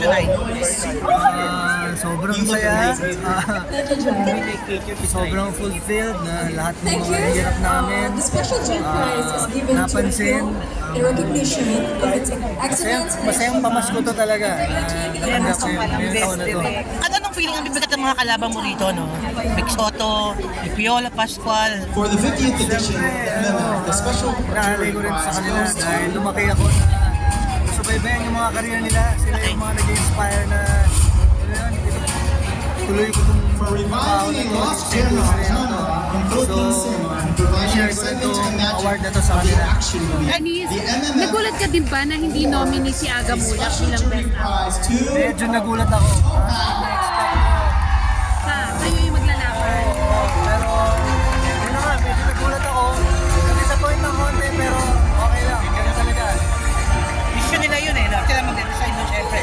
tonight? Sobrang saya, sobrang fulfilled na lahat ng mga hirap namin, The special Jet Prize is given to napansin. in recognition of its excellent Masayang pamasko to talaga. Natanggap ko yung taon na to. At anong feeling ang bibigat ng mga kalaban mo rito, no? Vic Soto, Piola Pascual. For the 50th edition, Siyempre, the special nahalay ko rin sa kanila dahil lumaki ako na subaybayan yung mga career nila. Sila yung mga nag-inspire na tuloy ko itong tao na to, siyempre na to. So, share ko rin itong award na to sa kanila. Anis, nagulat ka din ba na hindi nominee si Aga Mulak bilang best actor? Medyo nagulat ako. Kayo yung maglalaban. Pero, yun na nga, medyo nagulat ako. Na-disappoint ng konti, pero okay lang. Ganun talaga. Mission nila yun eh, no? Sila mag-design mo, syempre.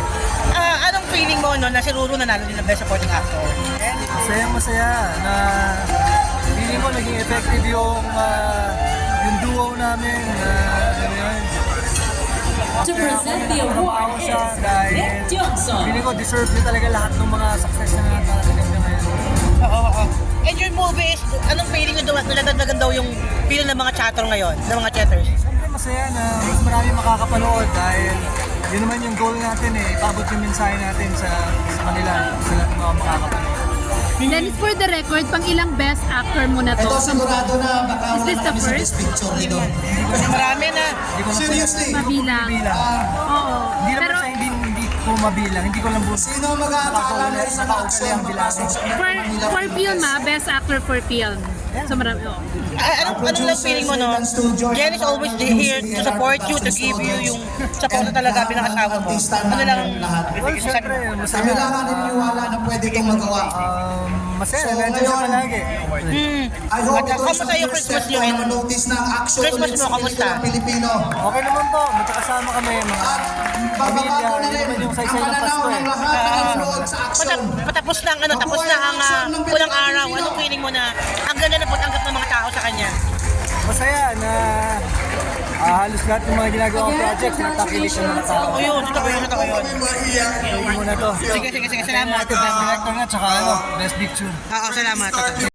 Anong feeling mo, no, na si Ruru nanalo din ng Best Supporting Actor? Masaya na feeling ko naging effective yung duo namin. Ano yun, to present the award ako siya is dahil Nick Johnson. feeling ko deserve niya talaga lahat ng mga success na natalagang niya ngayon. Oo. And your movie is, anong feeling nyo nadagdagan daw yung feeling ng mga chatter ngayon, ng mga chatters? Siyempre masaya na mas marami makakapanood dahil yun naman yung goal natin eh, ipabot yung mensahe natin sa kanila, sa lahat ng mga makakapanood. Dennis, for the record, pang ilang best actor mo na to? ito sigurado na baka Is wala this na the kami sa first? best picture nito. Kasi marami na. Hindi ko Seriously, Mabilang. Oo. Hindi naman Pero siya hindi ko mabilang, hindi ko lang buo. sino mag-aakala na rin ng action bilangin. for film best actor for film. So marami, Anong lang feeling mo, no? Jen is always here to support you, to give you yung support na talaga pinakasawa mo. Ano lang ang Well, siyempre, Kami masaya. lang ang naniniwala na pwede itong magawa. Masaya, So, nandiyan siya ngayon, palagi. I hope At ito kamusta yung Christmas nyo? na manotice ng action Christmas ulit mo, sa kamusta? pelikulang Pilipino. Okay naman po, magkakasama kami, mga pamilya, Babago na hindi rin naman yung ang saysay ng pananaw Pasko ng eh. lahat na nanonood sa action. Patapos na ang tapos na ang pulang araw. Anong feeling mo na ang ganda na pagtanggap ng mga tao sa kanya? Masaya na halos lahat ng mga ginagawang projects natakilig ng mga tao. O yun, ito ko yun. Iuwi mo na to. Sige, salamat. Ito, best director na, tsaka best picture. Oo, salamat.